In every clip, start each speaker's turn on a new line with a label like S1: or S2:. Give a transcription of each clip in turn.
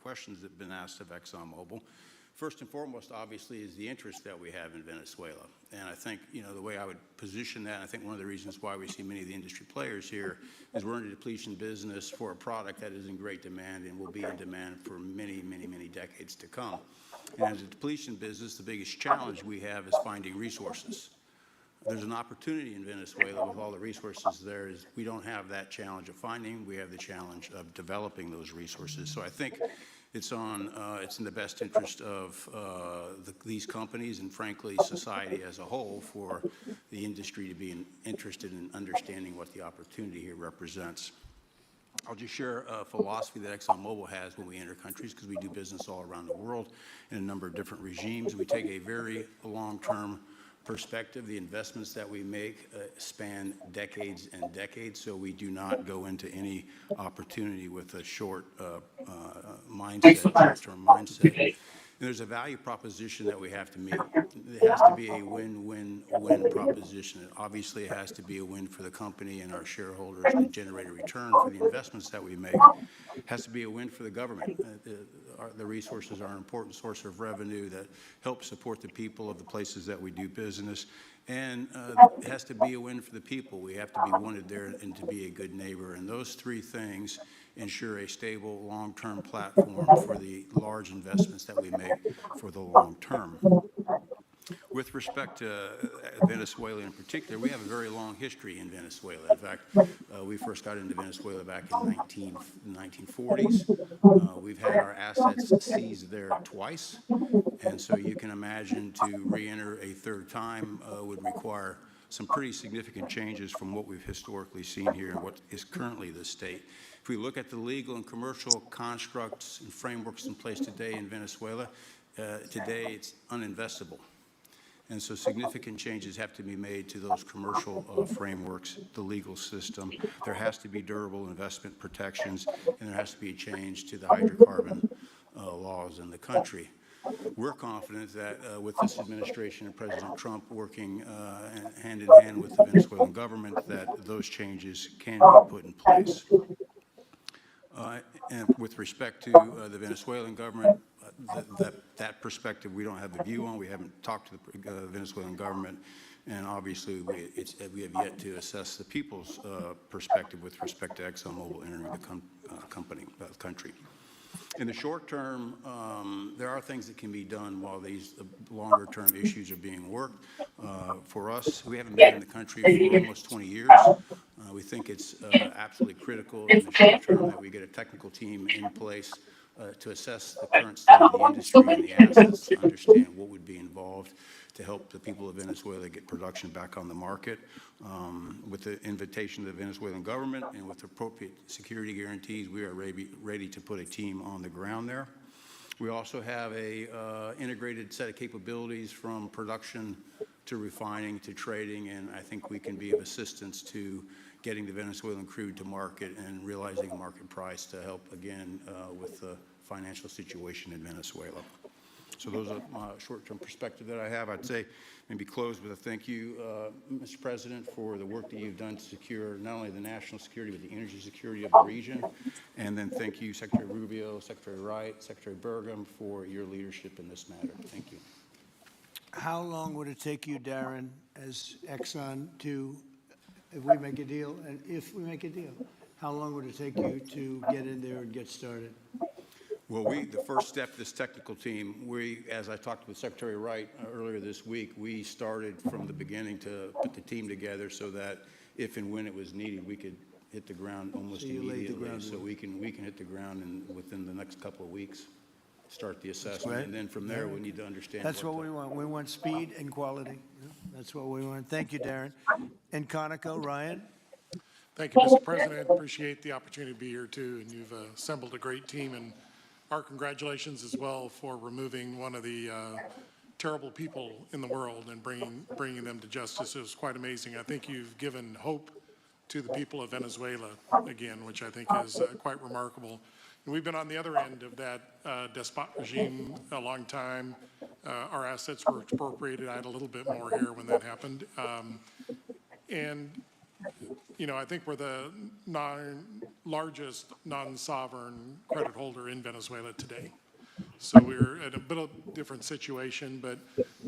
S1: Questions that have been asked of ExxonMobil. First and foremost, obviously, is the interest that we have in Venezuela. And I think, the way I would position that, I think one of the reasons why we see many of the industry players here is we're in a depletion business for a product that is in great demand and will be in demand for many, many, many decades to come. And as a depletion business, the biggest challenge we have is finding resources. There's an opportunity in Venezuela with all the resources there is we don't have that challenge of finding, we have the challenge of developing those resources. So I think it's in the best interest of these companies and frankly society as a whole for the industry to be interested in understanding what the opportunity here represents. I'll just share a philosophy that ExxonMobil has when we enter countries, because we do business all around the world in a number of different regimes. We take a very long-term perspective. The investments that we make span decades and decades, so we do not go into any opportunity with a short-term mindset. And there's a value proposition that we have to meet. It has to be a win-win-win proposition. It obviously has to be a win for the company and our shareholders to generate a return for the investments that we make. It has to be a win for the government. The resources are an important source of revenue that helps support the people of the places that we do business. And it has to be a win for the people. We have to be wanted there and to be a good neighbor. And those three things ensure a stable, long-term platform for the large investments that we make for the long term. With respect to Venezuela in particular, we have a very long history in Venezuela. In fact, we first got into Venezuela back in the 1940s. We've had our assets seized there twice, and so you can imagine to re-enter a third time would require some pretty significant changes from what we've historically seen here and what is currently the state. If we look at the legal and commercial constructs and frameworks in place today in Venezuela, today it's uninvestable. And so significant changes have to be made to those commercial frameworks, the legal system. There has to be durable investment protections, and there has to be a change to the hydrocarbon laws in the country. We're confident that with this administration and President Trump working hand in hand with the Venezuelan government, that those changes can be put in place. And with respect to the Venezuelan government, that perspective we don't have a view on. We haven't talked to the Venezuelan government, and obviously we have yet to assess the people's perspective with respect to ExxonMobil entering the country. In the short term, there are things that can be done while these longer-term issues are being worked. For us, we haven't been in the country for almost 20 years. We think it's absolutely critical in the short term that we get a technical team in place to assess the current state of the industry and the assets, to understand what would be involved to help the people of Venezuela get production back on the market. With the invitation of the Venezuelan government and with appropriate security guarantees, we are ready to put a team on the ground there. We also have a integrated set of capabilities from production to refining to trading, and I think we can be of assistance to getting the Venezuelan crude to market and realizing a market price to help, again, with the financial situation in Venezuela. So those are my short-term perspective that I have. I'd say maybe close with a thank you, Mr. President, for the work that you've done to secure not only the national security, but the energy security of the region. And then thank you, Secretary Rubio, Secretary Wright, Secretary Burgum, for your leadership in this matter. Thank you.
S2: How long would it take you, Darren, as Exxon to, if we make a deal, how long would it take you to get in there and get started?
S1: Well, the first step, this technical team, as I talked with Secretary Wright earlier this week, we started from the beginning to put the team together so that if and when it was needed, we could hit the ground almost immediately. So we can hit the ground and within the next couple of weeks start the assessment. And then from there, we need to understand.
S2: That's what we want. We want speed and quality. That's what we want. Thank you, Darren. And Conoco, Ryan.
S3: Thank you, Mr. President. Appreciate the opportunity to be here, too. And you've assembled a great team. And our congratulations as well for removing one of the terrible people in the world and bringing them to justice. It was quite amazing. I think you've given hope to the people of Venezuela again, which I think is quite remarkable. And we've been on the other end of that despot regime a long time. Our assets were expropriated. I had a little bit more here when that happened. And you know, I think we're the largest non-sovereign credit holder in Venezuela today. So we're at a bit of a different situation, but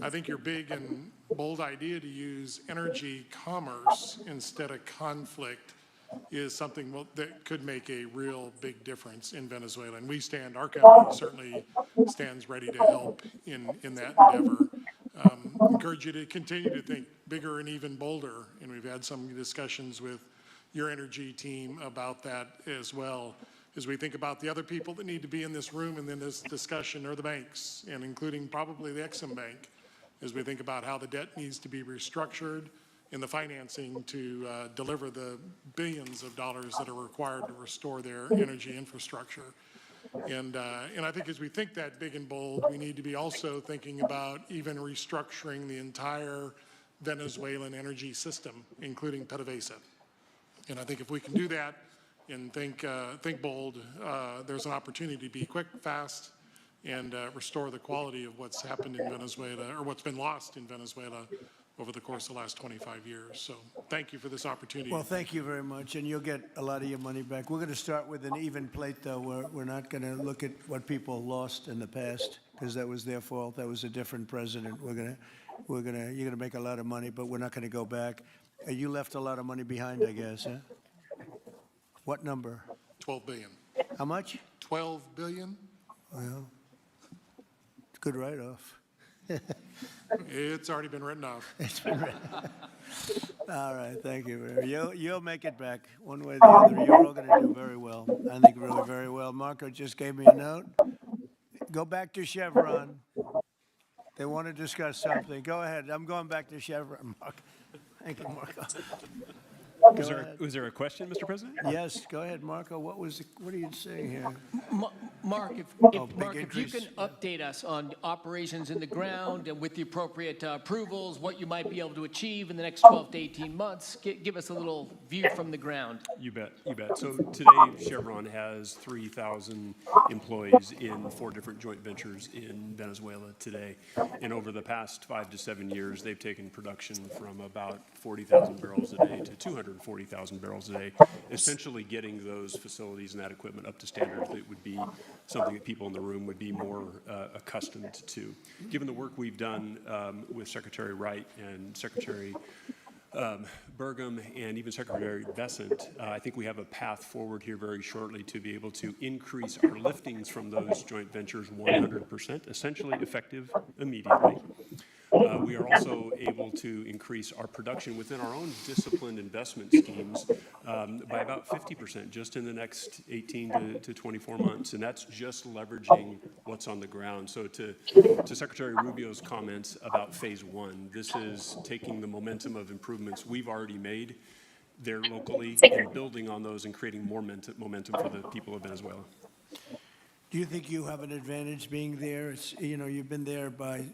S3: I think your big and bold idea to use energy commerce instead of conflict is something that could make a real big difference in Venezuela. And our company certainly stands ready to help in that endeavor. Encourage you to continue to think bigger and even bolder. And we've had some discussions with your energy team about that as well, as we think about the other people that need to be in this room and in this discussion, are the banks, and including probably the Exim Bank, as we think about how the debt needs to be restructured and the financing to deliver the billions of dollars that are required to restore their energy infrastructure. And I think as we think that big and bold, we need to be also thinking about even restructuring the entire Venezuelan energy system, including PDVSA. And I think if we can do that and think bold, there's an opportunity to be quick, fast, and restore the quality of what's happened in Venezuela, or what's been lost in Venezuela over the course of the last 25 years. So thank you for this opportunity.
S2: Well, thank you very much, and you'll get a lot of your money back. We're going to start with an even plate, though. We're not going to look at what people lost in the past, because that was their fault. That was a different president. You're going to make a lot of money, but we're not going to go back. You left a lot of money behind, I guess, huh? What number?
S3: 12 billion.
S2: How much?
S3: 12 billion?
S2: Well, it's a good write-off.
S3: It's already been written off.
S2: It's been written. All right, thank you, Mary. You'll make it back one way or the other. You're all going to do very well. I think really very well. Marco just gave me a note. Go back to Chevron. They want to discuss something. Go ahead. I'm going back to Chevron, Marco. Thank you, Marco.
S4: Was there a question, Mr. President?
S2: Yes, go ahead, Marco. What are you saying here?
S5: Mark,
S2: big
S5: if you
S2: increase.
S5: can update us on operations in the ground and with the appropriate approvals, what you might be able to achieve in the next 12 to 18 months, give us a little view from the ground.
S4: You bet, you bet. So today, Chevron has 3,000 employees in 4 different joint ventures in Venezuela today. And over the past 5 to 7 years, they've taken production from about 40,000 barrels a day to 240,000 barrels a day, essentially getting those facilities and that equipment up to standards that would be something that people in the room would be more accustomed to. Given the work we've done with Secretary Wright and Secretary Burgum and even Secretary Bessent, I think we have a path forward here very shortly to be able to increase our liftings from those joint ventures 100%, essentially effective immediately. We are also able to increase our production within our own disciplined investment schemes by about 50% just in the next 18 to 24 months, and that's just leveraging what's on the ground. So to Secretary Rubio's comments about phase 1, this is taking the momentum of improvements we've already made there locally and building on those and creating more momentum for the people of Venezuela.
S2: Do you think you have an advantage being there? You've been there by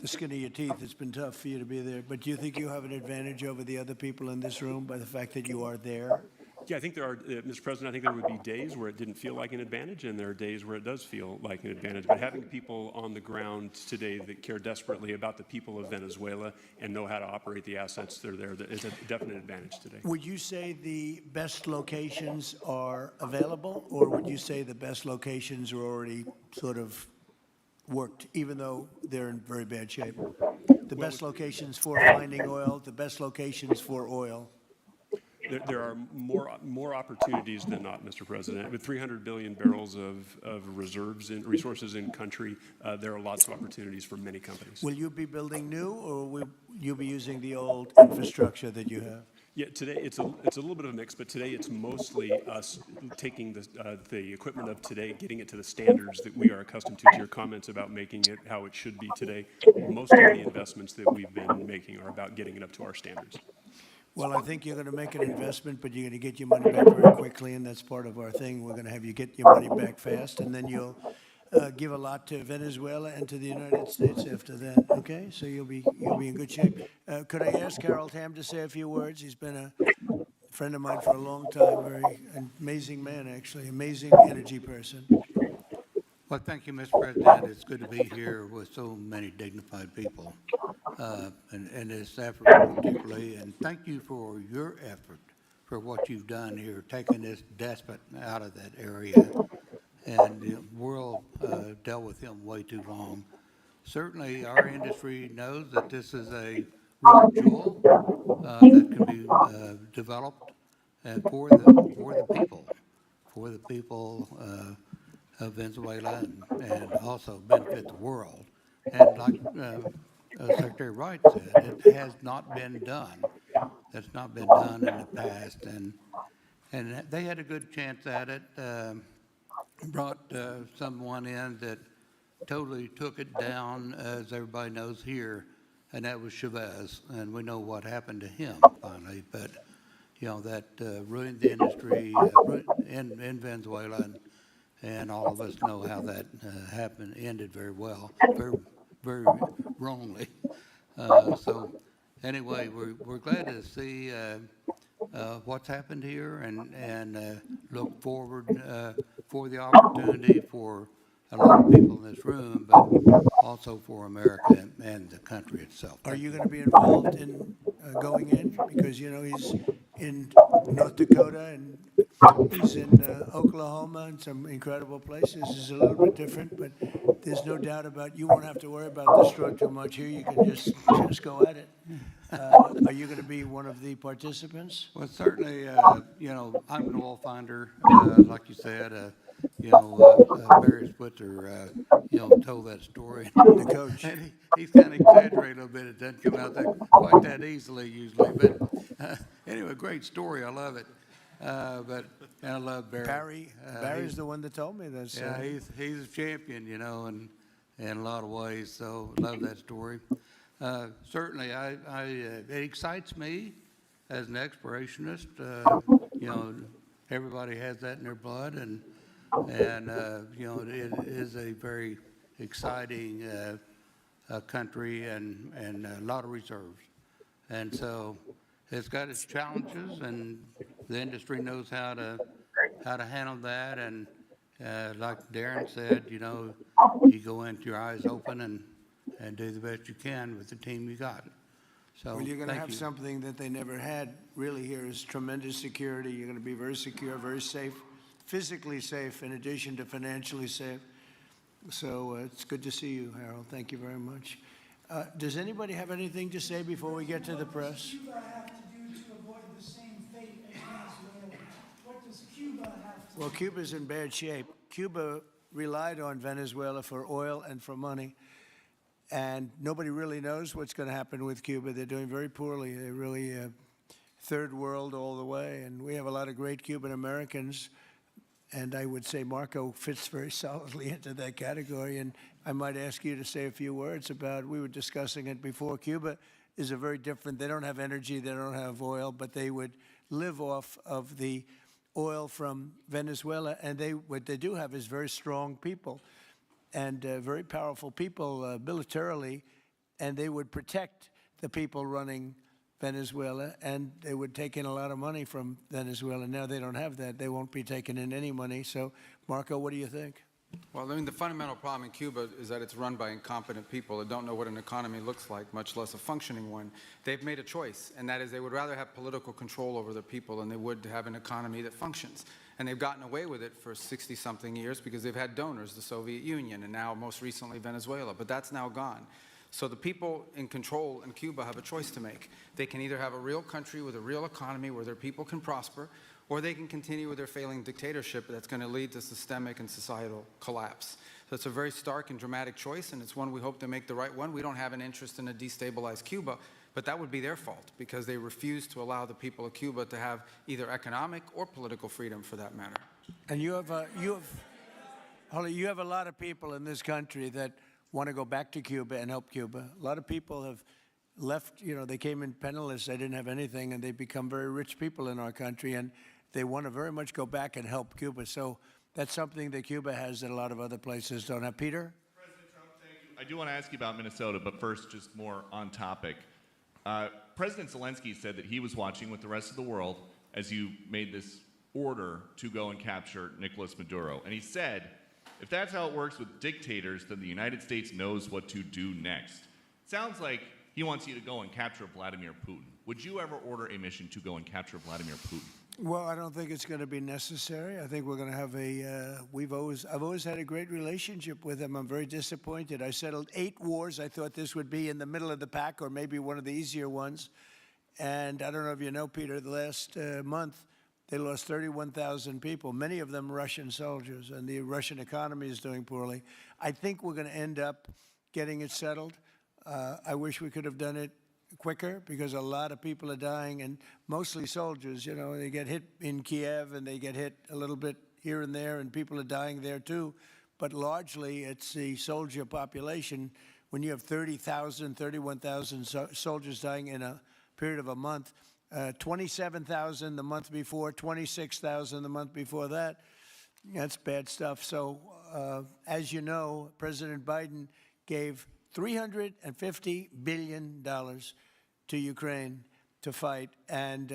S2: the skin of your teeth. It's been tough for you to be there. But do you think you have an advantage over the other people in this room by the fact that you are there?
S4: Yeah, I think there are, Mr. President, I think there would be days where it didn't feel like an advantage, and there are days where it does feel like an advantage. But having people on the ground today that care desperately about the people of Venezuela and know how to operate the assets that are there is a definite advantage today.
S2: Would you say the best locations are available, or would you say the best locations are already sort of worked, even though they're in very bad shape? The best locations for finding oil, the best locations for oil.
S4: There are more opportunities than not, Mr. President. With 300 billion barrels of reserves and resources in country, there are lots of opportunities for many companies.
S2: Will you be building new, or will you be using the old infrastructure that you have?
S4: Yeah, today it's a little bit of a mix, but today it's mostly us taking the equipment of today, getting it to the standards that we are accustomed to your comments about making it how it should be today. Most of the investments that we've been making are about getting it up to our standards.
S2: Well, I think you're going to make an investment, but you're going to get your money back very quickly, and that's part of our thing. We're going to have you get your money back fast, and then you'll give a lot to Venezuela and to the United States after that. Okay, so you'll be in good shape. Could I ask Harold Hamm to say a few words? He's been a friend of mine for a long time, very amazing man, actually, amazing energy person.
S6: Well, thank you, Mr. President. It's good to be here with so many dignified people, and this effort particularly. And thank you for your effort, for what you've done here, taking this despot out of that area. And the world dealt with him way too long. Certainly, our industry knows that this is a real jewel that can be developed for the people of Venezuela and also benefit the world. And like Secretary Wright said, it has not been done. That's not been done in the past, and they had a good chance at it. Brought someone in that totally took it down, as everybody knows here, and that was Chavez. And we know what happened to him finally. But that ruined the industry in Venezuela, and all of us know how that happened, ended very well, very wrongly. So anyway, we're glad to see what's happened here, and look forward for the opportunity for a lot of people in this room, but also for America and the country itself.
S2: Are you going to be involved in going in? Because, he's in North Dakota and he's in Oklahoma and some incredible places. It's a little bit different, but there's no doubt about you won't have to worry about the straw too much here. You can just go at it. Are you going to be one of the participants?
S6: Well, certainly, I'm an oil finder, like you said. Barry Switzer, told that story.
S2: The coach.
S6: And he's kind of exaggerated a little bit. It doesn't come out quite that easily usually. But anyway, great story. I love it. And I love Barry.
S2: Barry's the one that told me this.
S6: Yeah, he's a champion, in a lot of ways. So love that story. Certainly, it excites me as an explorationist. Everybody has that in their blood, and it is a very exciting country and a lot of reserves. And so it's got its challenges, and the industry knows how to handle that. And like Darren said, you go in with your eyes open and do the best you can with the team you got. So
S2: Well, you're going to
S6: thank
S2: have
S6: you.
S2: something that they never had really here is tremendous security. You're going to be very secure, very safe, physically safe in addition to financially safe. So it's good to see you, Harold. Thank you very much. Does anybody have anything to say before we get to the press?
S7: What does Cuba have to do to avoid the same fate as Venezuela? What does Cuba have to
S2: Well, Cuba's in bad shape. Cuba relied on Venezuela for oil and for money. And nobody really knows what's going to happen with Cuba. They're doing very poorly. They're really third world all the way. And we have a lot of great Cuban Americans. And I would say Marco fits very solidly into that category. And I might ask you to say a few words about, we were discussing it before, Cuba is a very different, they don't have energy, they don't have oil, but they would live off of the oil from Venezuela. And what they do have is very strong people and very powerful people militarily, and they would protect the people running Venezuela, and they would take in a lot of money from Venezuela. Now they don't have that. They won't be taking in any money. So, Marco, what do you think?
S8: Well, the fundamental problem in Cuba is that it's run by incompetent people that don't know what an economy looks like, much less a functioning one. They've made a choice, and that is they would rather have political control over their people than they would to have an economy that functions. And they've gotten away with it for 60-something years because they've had donors, the Soviet Union, and now most recently Venezuela. But that's now gone. So the people in control in Cuba have a choice to make. They can either have a real country with a real economy where their people can prosper, or they can continue with their failing dictatorship that's going to lead to systemic and societal collapse. So it's a very stark and dramatic choice, and it's one we hope to make the right one. We don't have an interest in a destabilized Cuba, but that would be their fault because they refuse to allow the people of Cuba to have either economic or political freedom for that matter.
S2: And you have a lot of people in this country that want to go back to Cuba and help Cuba. A lot of people have left, they came in penniless, they didn't have anything, and they become very rich people in our country, and they want to very much go back and help Cuba. So that's something that Cuba has that a lot of other places don't have. Peter?
S9: President Trump, thank you. I do want to ask you about Minnesota, but first, just more on topic. President Zelensky said that he was watching with the rest of the world as you made this order to go and capture Nicolas Maduro. And he said, if that's how it works with dictators, then the United States knows what to do next. Sounds like he wants you to go and capture Vladimir Putin. Would you ever order a mission to go and capture Vladimir Putin?
S2: Well, I don't think it's going to be necessary. I think we're going to have I've always had a great relationship with him. I'm very disappointed. I settled 8 wars. I thought this would be in the middle of the pack or maybe one of the easier ones. And I don't know if you know, Peter, the last month, they lost 31,000 people, many of them Russian soldiers, and the Russian economy is doing poorly. I think we're going to end up getting it settled. I wish we could have done it quicker because a lot of people are dying, and mostly soldiers. You know, they get hit in Kiev and they get hit a little bit here and there, and people are dying there too. But largely, it's the soldier population. When you have 30,000, 31,000 soldiers dying in a period of a month, 27,000 the month before, 26,000 the month before that, that's bad stuff. So, as you know, President Biden gave $350 billion to Ukraine to fight, and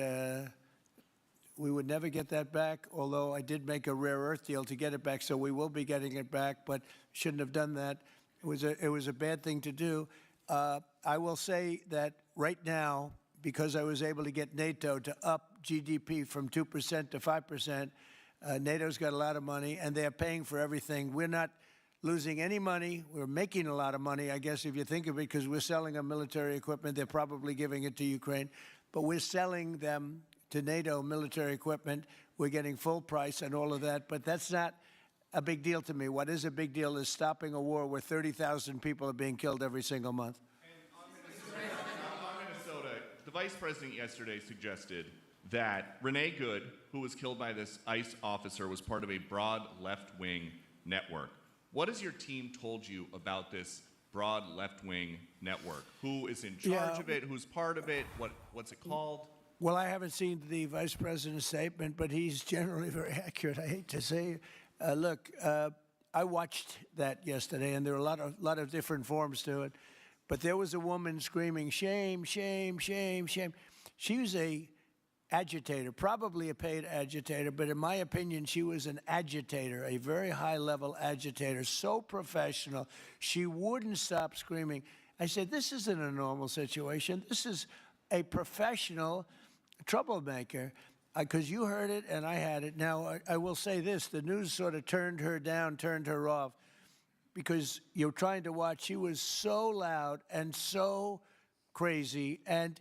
S2: we would never get that back, although I did make a rare earth deal to get it back, so we will be getting it back, but shouldn't have done that. It was a bad thing to do. I will say that right now, because I was able to get NATO to up GDP from 2% to 5%, NATO's got a lot of money, and they're paying for everything. We're not losing any money. We're making a lot of money, I guess, if you think of it, because we're selling them military equipment. They're probably giving it to Ukraine. But we're selling them to NATO military equipment. We're getting full price and all of that. But that's not a big deal to me. What is a big deal is stopping a war where 30,000 people are being killed every single month.
S9: On Minnesota, the vice president yesterday suggested that Renee Good, who was killed by this ICE officer, was part of a broad left-wing network. What has your team told you about this broad left-wing network? Who is in charge of it? Who's part of it? What's it called?
S2: Well, I haven't seen the vice president's statement, but he's generally very accurate. I hate to say, look, I watched that yesterday, and there are a lot of different forms to it. But there was a woman screaming, "Shame, shame, shame, shame." She was a agitator, probably a paid agitator, but in my opinion, she was an agitator, a very high-level agitator, so professional. She wouldn't stop screaming. I said, this isn't a normal situation. This is a professional troublemaker, because you heard it and I had it. Now, I will say this. The news sort of turned her down, turned her off, because you're trying to watch. She was so loud and so crazy and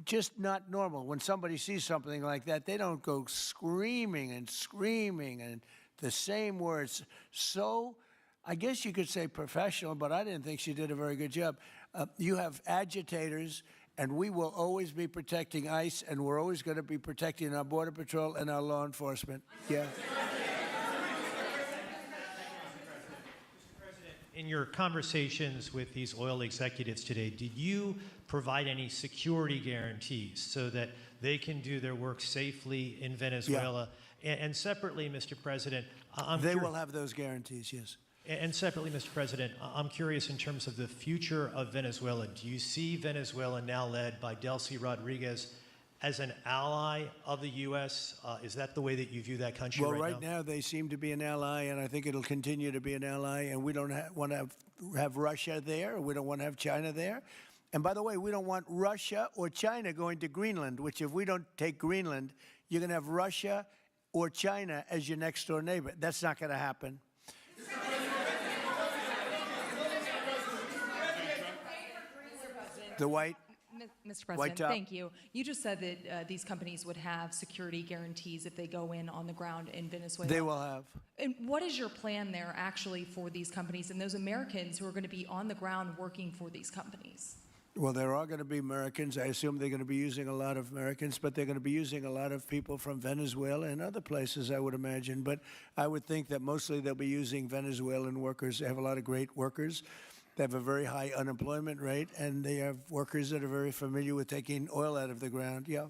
S2: just not normal. When somebody sees something like that, they don't go screaming and the same words. So I guess you could say professional, but I didn't think she did a very good job. You have agitators, and we will always be protecting ICE, and we're always going to be protecting our Border Patrol and our law enforcement. Yeah.
S10: In your conversations with these oil executives today, did you provide any security guarantees so that they can do their work safely in Venezuela? Yeah. And separately, Mr. President,
S2: they will have those guarantees, yes.
S10: And separately, Mr. President, I'm curious in terms of the future of Venezuela. Do you see Venezuela, now led by Delcy Rodriguez, as an ally of the U.S.? Is that the way that you view that country right now?
S2: Well, right now they seem to be an ally, and I think it'll continue to be an ally, and we don't want to have Russia there. We don't want to have China there. And by the way, we don't want Russia or China going to Greenland, which if we don't take Greenland, you're going to have Russia or China as your next-door neighbor. That's not going to happen. The white...
S11: Mr. President, thank you. You just said that these companies would have security guarantees if they go in on the ground in Venezuela.
S2: They will have.
S11: And what is your plan there actually for these companies and those Americans who are going to be on the ground working for these companies?
S2: Well, there are going to be Americans. I assume they're going to be using a lot of Americans, but they're going to be using a lot of people from Venezuela and other places, I would imagine. But I would think that mostly they'll be using Venezuelan workers. They have a lot of great workers. They have a very high unemployment rate, and they have workers that are very familiar with taking oil out of the ground. Yeah.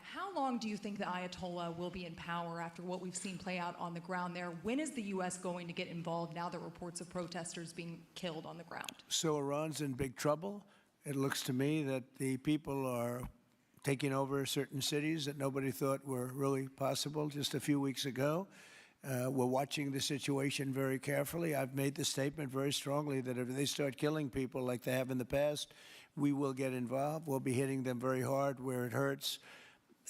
S11: How long do you think the Ayatollah will be in power after what we've seen play out on the ground there? When is the U.S. going to get involved now that reports of protesters being killed on the ground?
S2: So Iran's in big trouble. It looks to me that the people are taking over certain cities that nobody thought were really possible just a few weeks ago. We're watching the situation very carefully. I've made the statement very strongly that if they start killing people like they have in the past, we will get involved. We'll be hitting them very hard where it hurts.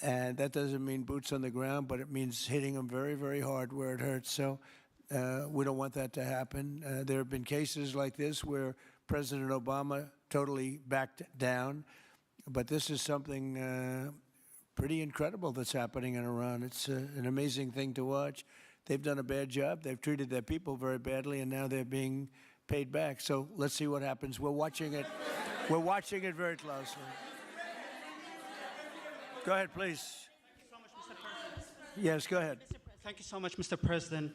S2: And that doesn't mean boots on the ground, but it means hitting them very, very hard where it hurts. So we don't want that to happen. There have been cases like this where President Obama totally backed down. But this is something pretty incredible that's happening in Iran. It's an amazing thing to watch. They've done a bad job. They've treated their people very badly, and now they're being paid back. So let's see what happens. We're watching it. We're watching it very closely. Go ahead, please. Yes, go ahead.
S12: Thank you so much, Mr. President.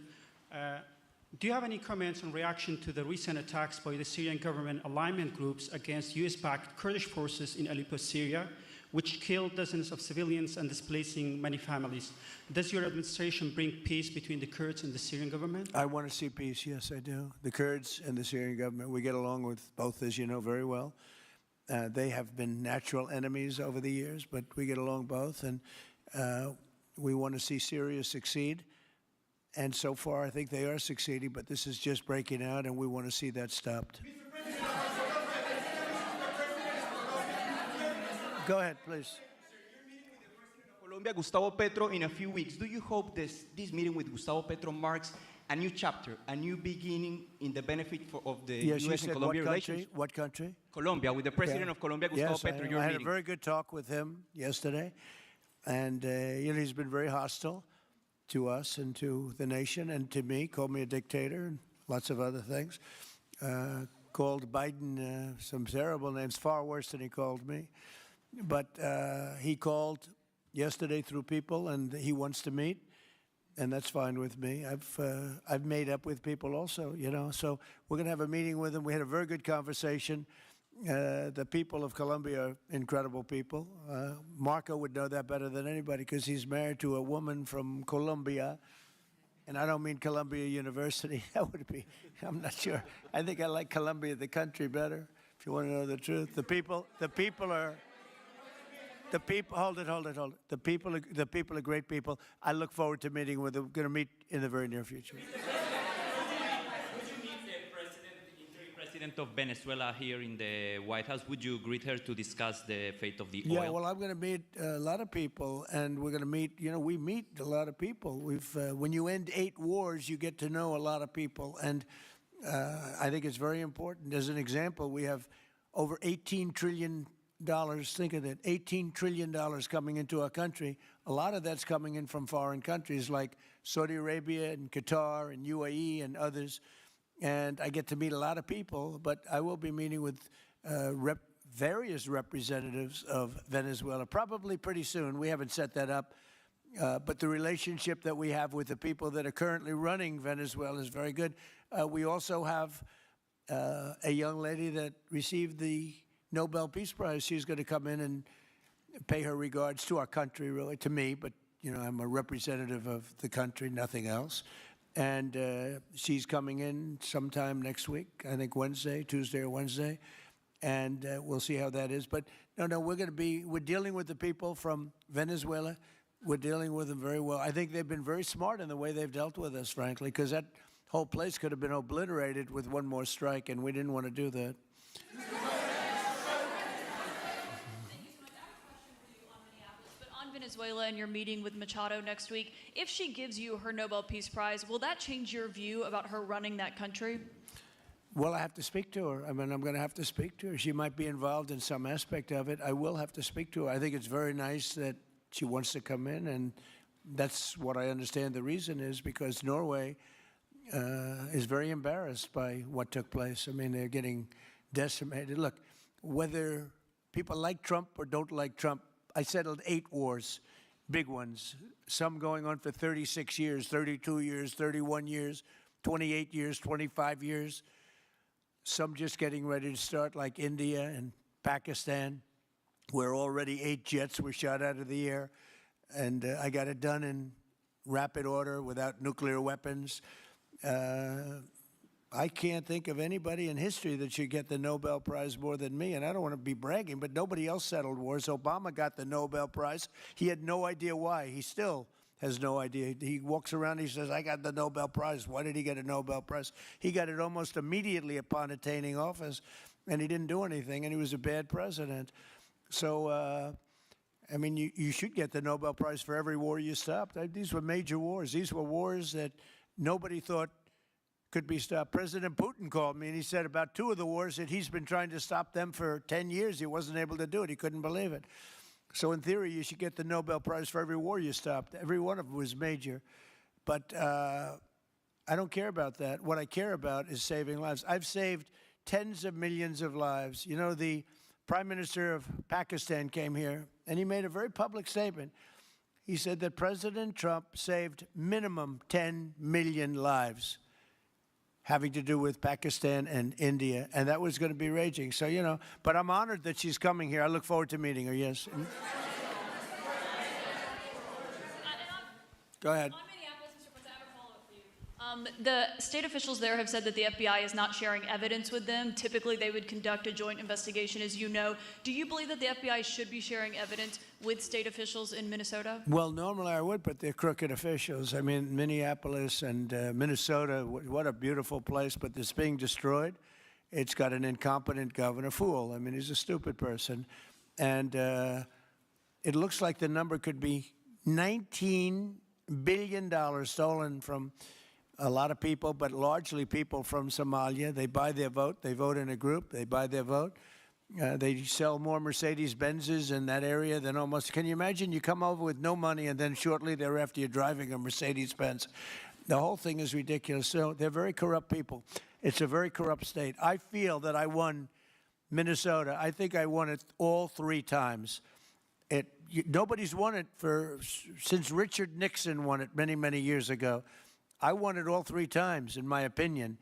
S12: Do you have any comments in reaction to the recent attacks by the Syrian government alignment groups against US-backed Kurdish forces in Aleppo, Syria, which killed dozens of civilians and displacing many families? Does your administration bring peace between the Kurds and the Syrian government?
S2: I want to see peace, yes, I do. The Kurds and the Syrian government, we get along with both, as you know very well. They have been natural enemies over the years, but we get along both, and we want to see Syria succeed. And so far, I think they are succeeding, but this is just breaking out, and we want to see that stopped. Go ahead, please.
S13: Colombia, Gustavo Petro, in a few weeks. Do you hope this meeting with Gustavo Petro marks a new chapter, a new beginning in the benefit of the
S2: Yes,
S13: U.S. and Colombia relations?
S2: What country?
S13: Colombia, with the president of Colombia, Gustavo
S2: Yes,
S13: Petro, your
S2: I had
S13: meeting.
S2: a very good talk with him yesterday, and he's been very hostile to us and to the nation and to me, called me a dictator and lots of other things, called Biden some terrible names, far worse than he called me. But he called yesterday through people, and he wants to meet, and that's fine with me. I've made up with people also, you know, so we're going to have a meeting with him. We had a very good conversation. The people of Colombia are incredible people. Marco would know that better than anybody because he's married to a woman from Colombia. And I don't mean Columbia University. That would be, I'm not sure. I think I like Colombia, the country, better, if you want to know the truth. The people, hold it. The people are great people. I look forward to meeting with them. We're going to meet in the very near future.
S14: President of Venezuela here in the White House. Would you greet her to discuss the fate of the oil?
S2: Yeah, well, I'm going to meet a lot of people, and we're going to meet, you know, we meet a lot of people. When you end 8 wars, you get to know a lot of people, and I think it's very important. As an example, we have over $18 trillion, think of that, $18 trillion coming into our country. A lot of that's coming in from foreign countries like Saudi Arabia and Qatar and UAE and others. And I get to meet a lot of people, but I will be meeting with various representatives of Venezuela probably pretty soon. We haven't set that up, but the relationship that we have with the people that are currently running Venezuela is very good. We also have a young lady that received the Nobel Peace Prize. She's going to come in and pay her regards to our country, really, to me, but you know, I'm a representative of the country, nothing else. And she's coming in sometime next week, I think Tuesday or Wednesday, and we'll see how that is. But no, we're dealing with the people from Venezuela. We're dealing with them very well. I think they've been very smart in the way they've dealt with us, frankly, because that whole place could have been obliterated with one more strike, and we didn't want to do that.
S15: Venezuela and your meeting with Machado next week, if she gives you her Nobel Peace Prize, will that change your view about her running that country?
S2: Well, I have to speak to her. I mean, I'm going to have to speak to her. She might be involved in some aspect of it. I will have to speak to her. I think it's very nice that she wants to come in, and that's what I understand the reason is, because Norway is very embarrassed by what took place. I mean, they're getting decimated. Look, whether people like Trump or don't like Trump, I settled 8 wars, big ones, some going on for 36 years, 32 years, 31 years, 28 years, 25 years, some just getting ready to start, like India and Pakistan, where already 8 jets were shot out of the air, and I got it done in rapid order without nuclear weapons. I can't think of anybody in history that should get the Nobel Prize more than me, and I don't want to be bragging, but nobody else settled wars. Obama got the Nobel Prize. He had no idea why. He still has no idea. He walks around, he says, I got the Nobel Prize. Why did he get a Nobel Prize? He got it almost immediately upon attaining office, and he didn't do anything, and he was a bad president. So, I mean, you should get the Nobel Prize for every war you stopped. These were major wars. These were wars that nobody thought could be stopped. President Putin called me, and he said about 2 of the wars that he's been trying to stop them for 10 years. He wasn't able to do it. He couldn't believe it. So in theory, you should get the Nobel Prize for every war you stopped. Every one of them was major. But I don't care about that. What I care about is saving lives. I've saved tens of millions of lives. You know, the Prime Minister of Pakistan came here, and he made a very public statement. He said that President Trump saved minimum 10 million lives having to do with Pakistan and India, and that was going to be raging. So, you know, but I'm honored that she's coming here. I look forward to meeting her, yes. Go ahead.
S15: The state officials there have said that the FBI is not sharing evidence with them. Typically, they would conduct a joint investigation, as you know. Do you believe that the FBI should be sharing evidence with state officials in Minnesota?
S2: Well, normally I would, but they're crooked officials. I mean, Minneapolis and Minnesota, what a beautiful place, but it's being destroyed. It's got an incompetent governor, fool. I mean, he's a stupid person. And it looks like the number could be $19 billion stolen from a lot of people, but largely people from Somalia. They buy their vote. They vote in a group. They buy their vote. They sell more Mercedes-Benzes in that area than almost. Can you imagine? You come over with no money, and then shortly thereafter you're driving a Mercedes-Benz. The whole thing is ridiculous. So they're very corrupt people. It's a very corrupt state. I feel that I won Minnesota. I think I won it all 3 times. Nobody's won it since Richard Nixon won it many, many years ago. I won it all 3 times, in my opinion,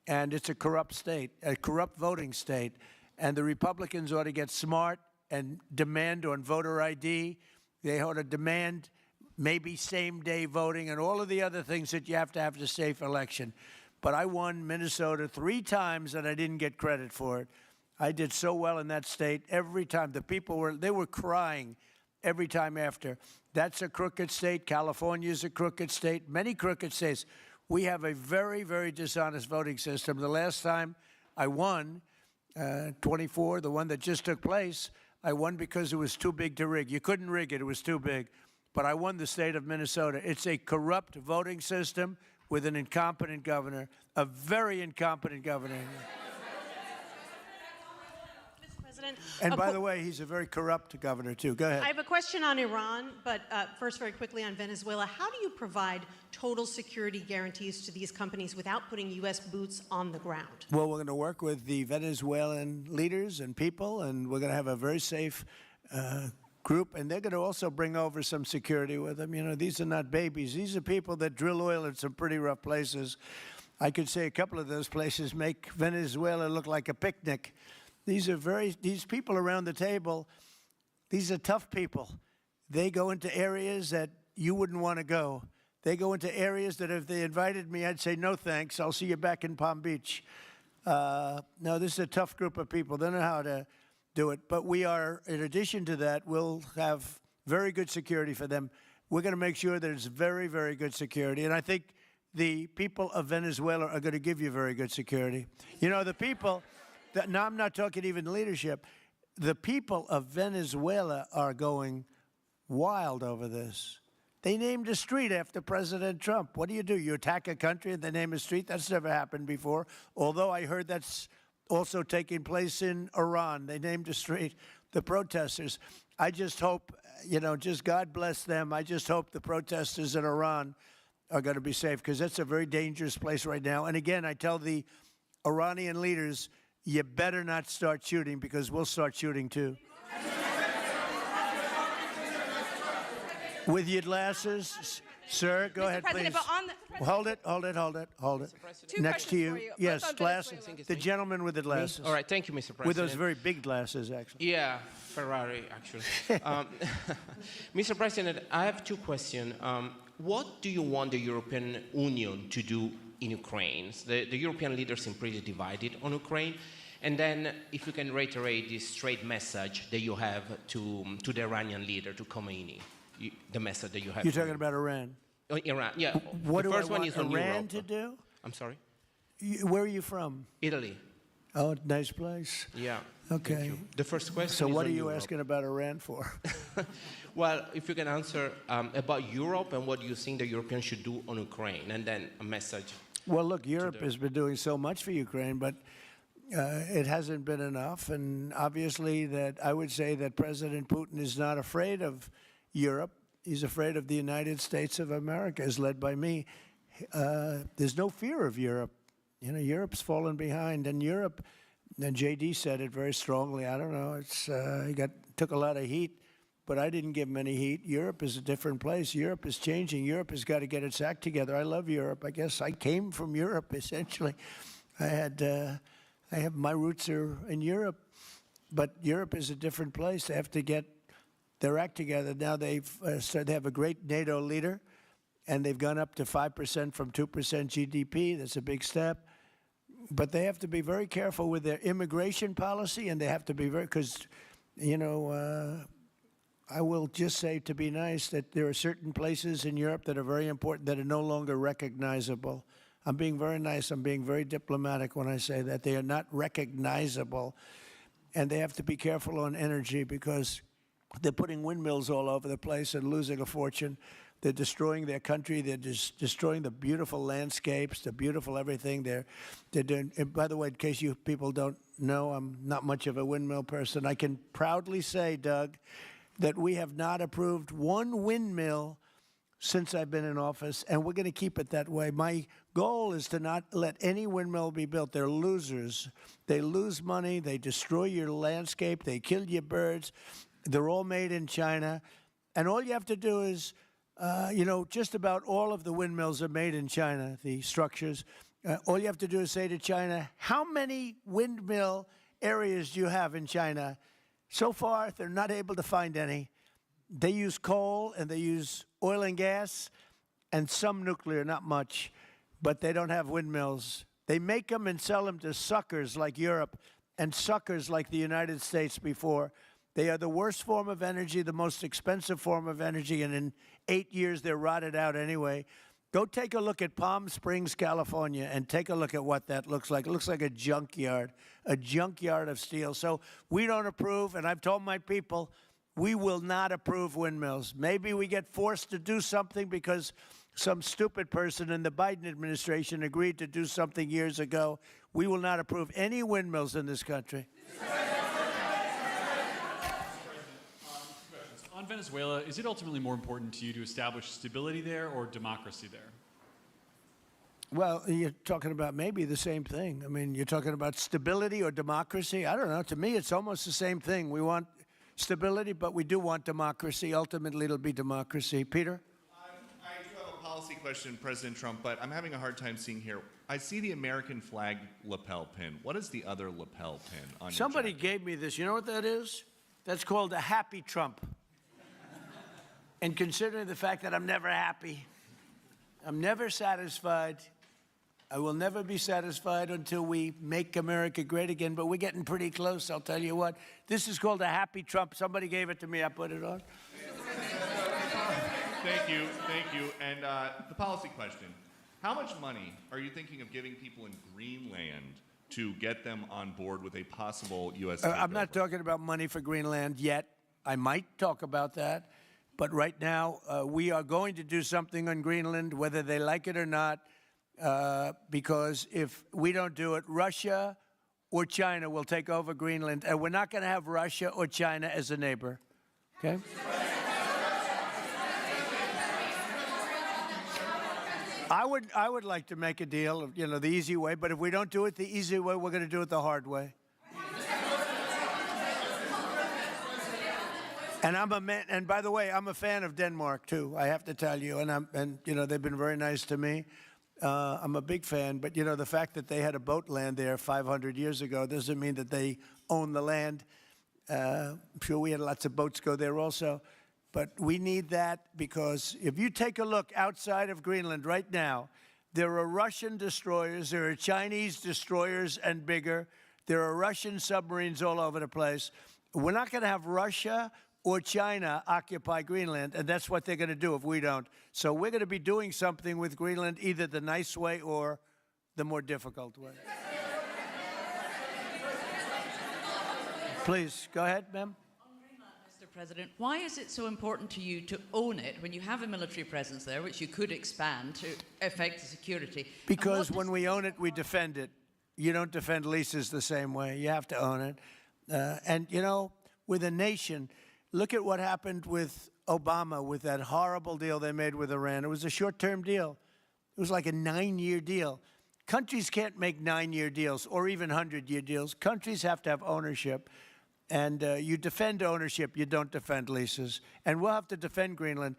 S2: and it's a corrupt state, a corrupt voting state, and the Republicans ought to get smart and demand on voter ID. They ought to demand maybe same-day voting and all of the other things that you have to have a safe election. But I won Minnesota 3 times, and I didn't get credit for it. I did so well in that state every time. The people were crying every time after. That's a crooked state. California is a crooked state. Many crooked states. We have a very, very dishonest voting system. The last time I won, 24, the one that just took place, I won because it was too big to rig. You couldn't rig it. It was too big. But I won the state of Minnesota. It's a corrupt voting system with an incompetent governor, a very incompetent governor. And by the way, he's a very corrupt governor, too. Go ahead.
S16: I have a question on Iran, but first, very quickly on Venezuela. How do you provide total security guarantees to these companies without putting U.S. boots on the ground?
S2: Well, we're going to work with the Venezuelan leaders and people, and we're going to have a very safe group, and they're going to also bring over some security with them. You know, these are not babies. These are people that drill oil in some pretty rough places. I could say a couple of those places make Venezuela look like a picnic. These people around the table, these are tough people. They go into areas that you wouldn't want to go. They go into areas that if they invited me, I'd say, no thanks, I'll see you back in Palm Beach. No, this is a tough group of people. They know how to do it. But we are, in addition to that, we'll have very good security for them. We're going to make sure that it's very, very good security. And I think the people of Venezuela are going to give you very good security. You know, the people... Now, I'm not talking even leadership. The people of Venezuela are going wild over this. They named a street after President Trump. What do? You attack a country and they name a street? That's never happened before, although I heard that's also taking place in Iran. They named a street. The protesters. I just hope, you know, just God bless them. I just hope the protesters in Iran are going to be safe, because that's a very dangerous place right now. And again, I tell the Iranian leaders, you better not start shooting, because we'll start shooting too. With your glasses, sir, go ahead, please. Hold it. Next to you. Yes, glasses. The gentleman with the glasses.
S17: All right, thank you, Mr. President.
S2: With those very big glasses, actually.
S17: Yeah, Ferrari, actually. Mr. President, I have 2 questions. What do you want the European Union to do in Ukraine. The European leaders seem pretty divided on Ukraine. And then if you can reiterate this straight message that you have to the Iranian leader, to Khomeini, the message that you have.
S2: You're talking about Iran?
S17: Oh, Iran, yeah.
S2: What
S17: the
S2: do I
S17: first one
S2: want
S17: is on
S2: Iran
S17: Europe.
S2: to do?
S17: I'm sorry?
S2: Where are you from?
S17: Italy.
S2: Oh, nice place.
S17: Yeah.
S2: Okay.
S17: Thank you. The first question
S2: So
S17: is
S2: what
S17: on
S2: are you
S17: Europe.
S2: asking about Iran for?
S17: Well, if you can answer about Europe and what you think the Europeans should do on Ukraine, and then a message.
S2: Well, look, Europe has been doing so much for Ukraine, but it hasn't been enough. And obviously that I would say that President Putin is not afraid of Europe. He's afraid of the United States of America, as led by me. There's no fear of Europe. You know, Europe's fallen behind, and Europe, and JD said it very strongly. I don't know, he took a lot of heat, but I didn't give him any heat. Europe is a different place. Europe is changing. Europe has got to get its act together. I love Europe. I guess I came from Europe, essentially. My roots are in Europe, but Europe is a different place. They have to get their act together. Now they have a great NATO leader, and they've gone up to 5% from 2% GDP. That's a big step. But they have to be very careful with their immigration policy, and they have to be because, I will just say, to be nice, that there are certain places in Europe that are very important that are no longer recognizable. I'm being very nice. I'm being very diplomatic when I say that. They are not recognizable, and they have to be careful on energy because they're putting windmills all over the place and losing a fortune. They're destroying their country. They're just destroying the beautiful landscapes, the beautiful everything. They're doing. And by the way, in case you people don't know, I'm not much of a windmill person. I can proudly say, Doug, that we have not approved one windmill since I've been in office, and we're going to keep it that way. My goal is to not let any windmill be built. They're losers. They lose money. They destroy your landscape. They kill your birds. They're all made in China. And all you have to do is, just about all of the windmills are made in China, the structures. All you have to do is say to China, how many windmill areas do you have in China? So far, they're not able to find any. They use coal and they use oil and gas and some nuclear, not much, but they don't have windmills. They make them and sell them to suckers like Europe and suckers like the United States before. They are the worst form of energy, the most expensive form of energy, and in 8 years they're rotted out anyway. Go take a look at Palm Springs, California, and take a look at what that looks like. It looks like a junkyard of steel. So we don't approve, and I've told my people, we will not approve windmills. Maybe we get forced to do something because some stupid person in the Biden administration agreed to do something years ago. We will not approve any windmills in this country.
S18: On Venezuela, is it ultimately more important to you to establish stability there or democracy there?
S2: Well, you're talking about maybe the same thing. I mean, you're talking about stability or democracy. I don't know. To me, it's almost the same thing. We want stability, but we do want democracy. Ultimately, it'll be democracy. Peter?
S9: I do have a policy question, President Trump, but I'm having a hard time seeing here. I see the American flag lapel pin. What is the other lapel pin on your
S2: Somebody
S9: jacket?
S2: gave me this. You know what that is? That's called a happy Trump. And considering the fact that I'm never happy, I'm never satisfied, I will never be satisfied until we make America great again, but we're getting pretty close, I'll tell you what. This is called a happy Trump. Somebody gave it to me, I put it on.
S9: Thank you. And the policy question. How much money are you thinking of giving people in Greenland to get them on board with a possible U.S. takeover?
S2: I'm not talking about money for Greenland yet. I might talk about that. But right now, we are going to do something on Greenland, whether they like it or not, because if we don't do it, Russia or China will take over Greenland, and we're not going to have Russia or China as a neighbor. Okay? I would like to make a deal, the easy way, but if we don't do it the easy way, we're going to do it the hard way. And and by the way, I'm a fan of Denmark too. I have to tell you, and they've been very nice to me. I'm a big fan, but the fact that they had a boat land there 500 years ago doesn't mean that they own the land. I'm sure we had lots of boats go there also, but we need that because if you take a look outside of Greenland right now, There are Russian destroyers. There are Chinese destroyers and bigger. There are Russian submarines all over the place. We're not going to have Russia or China occupy Greenland, and that's what they're going to do if we don't. So we're going to be doing something with Greenland, either the nice way or the more difficult way. Please, go ahead, ma'am.
S19: Mr. President, why is it so important to you to own it when you have a military presence there, which you could expand to affect the security?
S2: Because when we own it, we defend it. You don't defend leases the same way. You have to own it. And, you know, with a nation, look at what happened with Obama, with that horrible deal they made with Iran. It was a short-term deal. It was like a 9-year deal. Countries can't make 9-year deals or even 100-year deals. Countries have to have ownership. And you defend ownership, you don't defend leases. And we'll have to defend Greenland.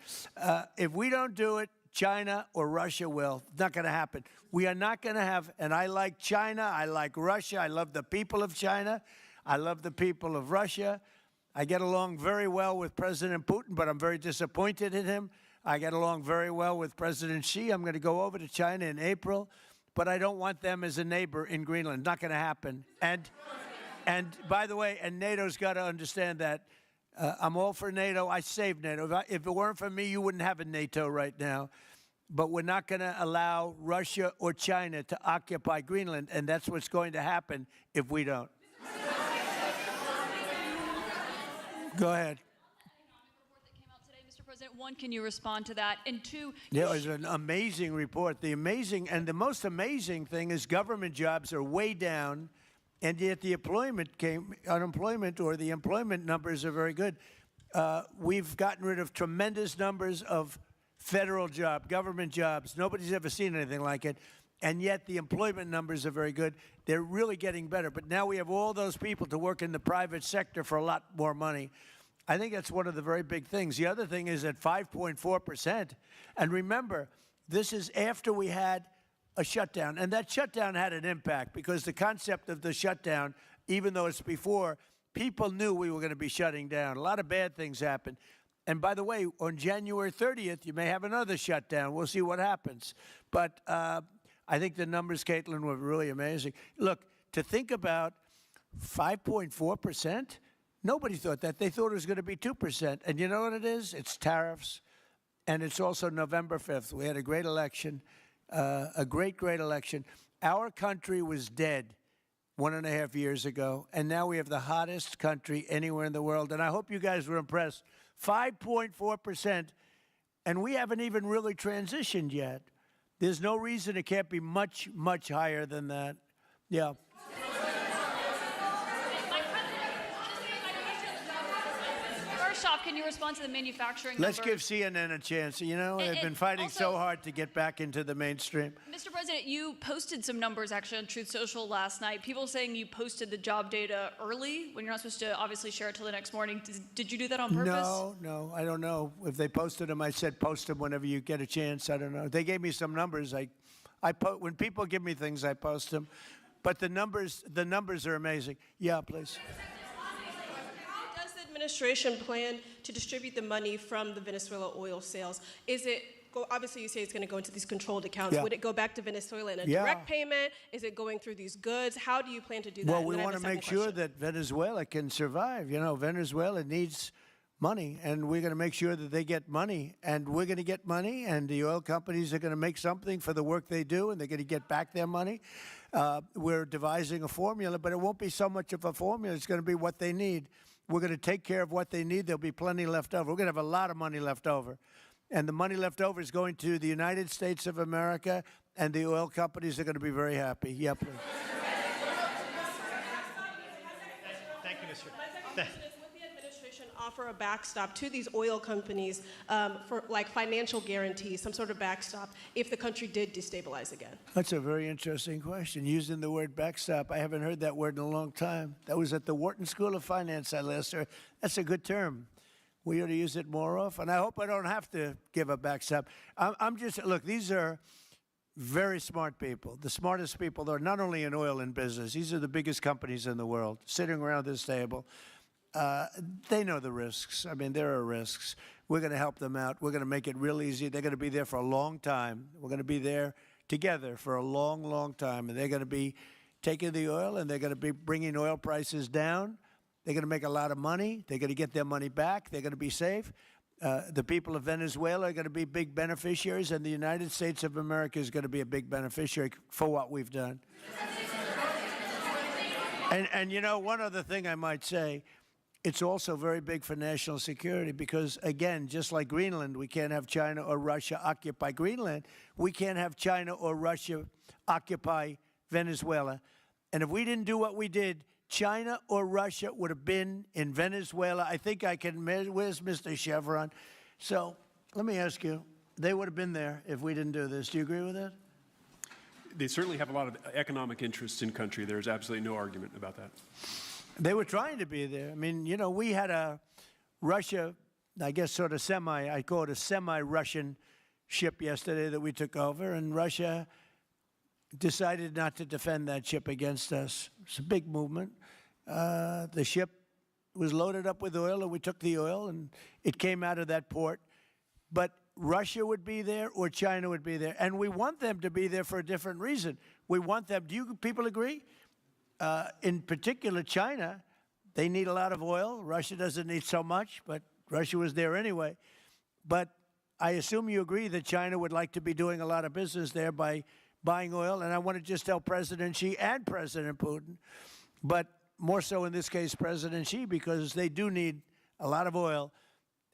S2: If we don't do it, China or Russia will. It's not going to happen. We are not going to have, and I like China, I like Russia, I love the people of China, I love the people of Russia. I get along very well with President Putin, but I'm very disappointed in him. I get along very well with President Xi. I'm going to go over to China in April, but I don't want them as a neighbor in Greenland. Not going to happen. And by the way, and NATO's got to understand that. I'm all for NATO. I saved NATO. If it weren't for me, you wouldn't have a NATO right now. But we're not going to allow Russia or China to occupy Greenland, and that's what's going to happen if we don't. Go ahead.
S15: Mr. President, one, can you respond to that? And two,
S2: Yeah, it was an amazing report. The most amazing thing is government jobs are way down, and yet the unemployment or the employment numbers are very good. We've gotten rid of tremendous numbers of federal government jobs. Nobody's ever seen anything like it. And yet the employment numbers are very good. They're really getting better. But now we have all those people to work in the private sector for a lot more money. I think that's one of the very big things. The other thing is at 5.4%. And remember, this is after we had a shutdown. And that shutdown had an impact because the concept of the shutdown, even though it's before, people knew we were going to be shutting down. A lot of bad things happened. And by the way, on January 30th, you may have another shutdown. We'll see what happens. But I think the numbers, Caitlin, were really amazing. Look, to think about 5.4%, nobody thought that. They thought it was going to be 2%. And you know what it is? It's tariffs. And it's also November 5th. We had a great election, a great election. Our country was dead 1.5 years ago, and now we have the hottest country anywhere in the world. And I hope you guys were impressed. 5.4%, and we haven't even really transitioned yet. There's no reason it can't be much, much higher than that. Yeah.
S15: first off, can you respond to the manufacturing
S2: Let's
S15: numbers?
S2: give CNN a chance. You know, they've been fighting so hard to get back into the mainstream.
S15: Mr. President, you posted some numbers actually on Truth Social last night. People saying you posted the job data early when you're not supposed to obviously share it till the next morning. Did you do that on purpose?
S2: No, I don't know. If they posted them, I said post them whenever you get a chance. I don't know. They gave me some numbers. When people give me things, I post them. But the numbers are amazing. Yeah, please.
S20: How does the administration plan to distribute the money from the Venezuela oil sales? Is it, obviously you say it's going to go into these controlled accounts.
S2: Yeah.
S20: Would it go back to Venezuela in a
S2: Yeah.
S20: direct payment? Is it going through these goods? How do you plan to do that?
S2: Well,
S20: And
S2: we
S20: then I have
S2: want
S20: a
S2: to make
S20: second
S2: sure
S20: question.
S2: that Venezuela can survive. You know, Venezuela needs money, and we're going to make sure that they get money, and we're going to get money, and the oil companies are going to make something for the work they do, and they're going to get back their money. We're devising a formula, but it won't be so much of a formula. It's going to be what they need. We're going to take care of what they need. There'll be plenty left over. We're going to have a lot of money left over. And the money left over is going to the United States of America, and the oil companies are going to be very happy. Yeah, please.
S10: Thank you, Mr.
S20: My second question is, would the administration offer a backstop to these oil companies for like financial guarantees, some sort of backstop, if the country did destabilize again?
S2: That's a very interesting question. Using the word backstop, I haven't heard that word in a long time. That was at the Wharton School of Finance I last heard. That's a good term. We ought to use it more often. I hope I don't have to give a backstop. Look, these are very smart people, the smartest people that are not only in oil and business. These are the biggest companies in the world sitting around this table. They know the risks. I mean, there are risks. We're going to help them out. We're going to make it real easy. They're going to be there for a long time. We're going to be there together for a long, long time, and they're going to be taking the oil, and they're going to be bringing oil prices down. They're going to make a lot of money. They're going to get their money back. They're going to be safe. The people of Venezuela are going to be big beneficiaries, and the United States of America is going to be a big beneficiary for what we've done. And you know, one other thing I might say, it's also very big for national security because, again, just like Greenland, we can't have China or Russia occupy Greenland. We can't have China or Russia occupy Venezuela. And if we didn't do what we did, China or Russia would have been in Venezuela. I think I can, where's Mr. Chevron? So let me ask you, they would have been there if we didn't do this. Do you agree with that?
S4: They certainly have a lot of economic interests in country. There's absolutely no argument about that.
S2: They were trying to be there. I mean, you know, we had a Russia, I guess sort of I call it a semi-Russian ship yesterday that we took over, and Russia decided not to defend that ship against us. It's a big movement. The ship was loaded up with oil, and we took the oil, and it came out of that port. But Russia would be there or China would be there, and we want them to be there for a different reason. We want them, do you people agree? In particular, China, they need a lot of oil. Russia doesn't need so much, but Russia was there anyway. But I assume you agree that China would like to be doing a lot of business there by buying oil. And I want to just tell President Xi and President Putin, but more so in this case, President Xi, because they do need a lot of oil.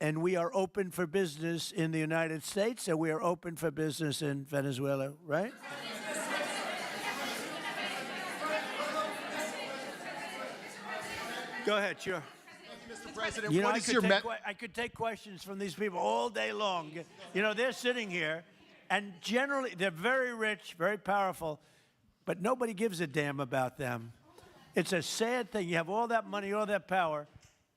S2: And we are open for business in the United States, and we are open for business in Venezuela, right? Go ahead, sure.
S21: Mr. President,
S2: You know,
S21: what is your
S2: I could take questions from these people all day long. You know, they're sitting here, and generally, they're very rich, very powerful, but nobody gives a damn about them. It's a sad thing. You have all that money, all that power,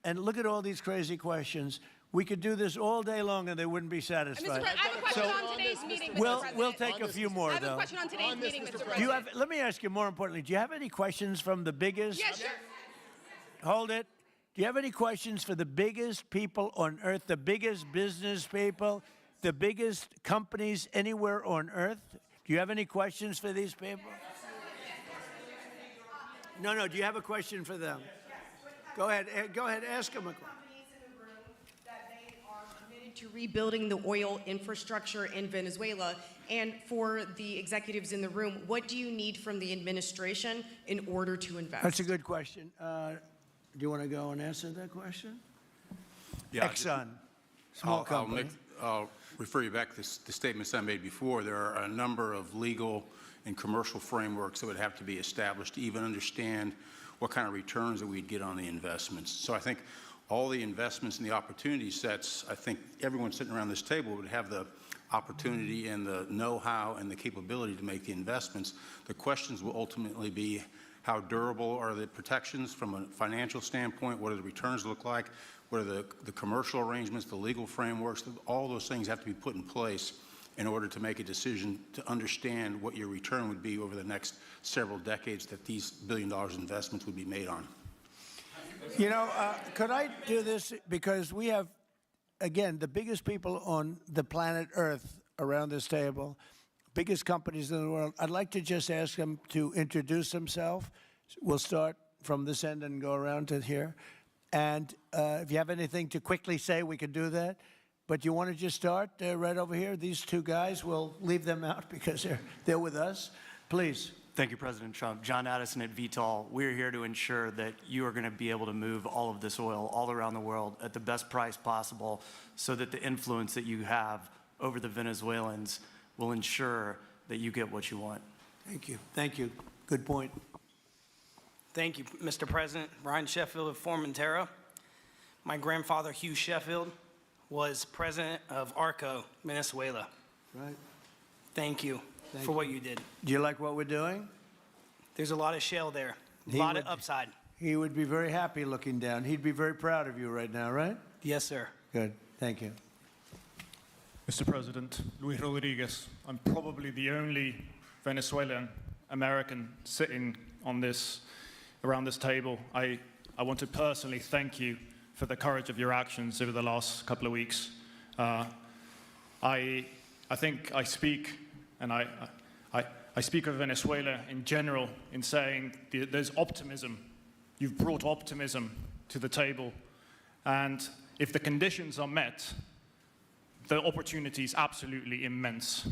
S2: and look at all these crazy questions. We could do this all day long, and they wouldn't be satisfied.
S22: I have a question on today's meeting, Mr. President.
S2: We'll take a few more,
S22: I have
S2: though.
S22: a question on today's meeting, Mr. President.
S2: Do you have? Let me ask you more importantly. Do you have any questions from the biggest?
S22: Yes, sure.
S2: Hold it. Do you have any questions for the biggest people on earth, the biggest business people, the biggest companies anywhere on earth? Do you have any questions for these people? No. Do you have a question for them? Go ahead. Go ahead. Ask them a question.
S23: To rebuilding the oil infrastructure in Venezuela, and for the executives in the room, what do you need from the administration in order to invest?
S2: That's a good question. Do you want to go and answer that question?
S1: Yeah,
S2: Exxon, small company.
S1: I'll refer you back to the statements I made before. There are a number of legal and commercial frameworks that would have to be established to even understand what kind of returns that we'd get on the investments. So I think all the investments and the opportunity sets, I think everyone sitting around this table would have the opportunity and the know-how and the capability to make the investments. The questions will ultimately be how durable are the protections from a financial standpoint, what do the returns look like, what are the commercial arrangements, the legal frameworks, all those things have to be put in place in order to make a decision to understand what your return would be over the next several decades that these $1 billion investments would be made on.
S2: You know, could I do this? Because we have, again, the biggest people on the planet Earth around this table, biggest companies in the world. I'd like to just ask them to introduce themselves. We'll start from this end and go around to here. And if you have anything to quickly say, we can do that. But you want to just start right over here? These two guys, we'll leave them out because they're with us. Please.
S24: Thank you, President Trump. John Addison at VTOL. We're here to ensure that you are going to be able to move all of this oil all around the world at the best price possible so that the influence that you have over the Venezuelans will ensure that you get what you want.
S2: Thank you. Thank you. Good point.
S25: Thank you, Mr. President. Brian Sheffield of Formentera. My grandfather, Hugh Sheffield, was president of ARCO, Venezuela.
S2: Right.
S25: Thank you for what you did.
S2: Do you like what we're doing?
S25: There's a lot of shale there, a lot of upside.
S2: He would be very happy looking down. He'd be very proud of you right now, right?
S25: Yes, sir.
S2: Good. Thank you.
S26: Mr. President, Luis Rodriguez. I'm probably the only Venezuelan American sitting on around this table. I want to personally thank you for the courage of your actions over the last couple of weeks. I think I speak, and I I speak of Venezuela in general in saying there's optimism. You've brought optimism to the table. And if the conditions are met, the opportunity is absolutely immense.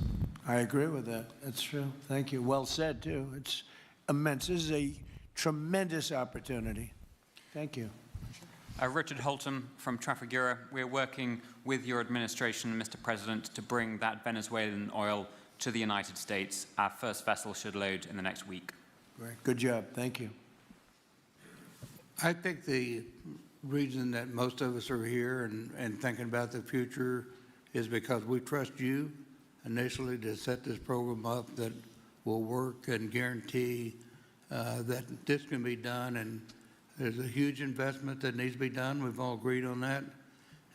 S2: I agree with that. That's true. Thank you. Well said, too. It's immense. This is a tremendous opportunity. Thank you.
S3: Richard Holton from Trafigura. We're working with your administration, Mr. President, to bring that Venezuelan oil to the United States. Our first vessel should load in the next week.
S2: Great. Good job. Thank you.
S5: I think the reason that most of us are here and thinking about the future is because we trust you initially to set this program up that will work and guarantee that this can be done. And there's a huge investment that needs to be done. We've all agreed on that.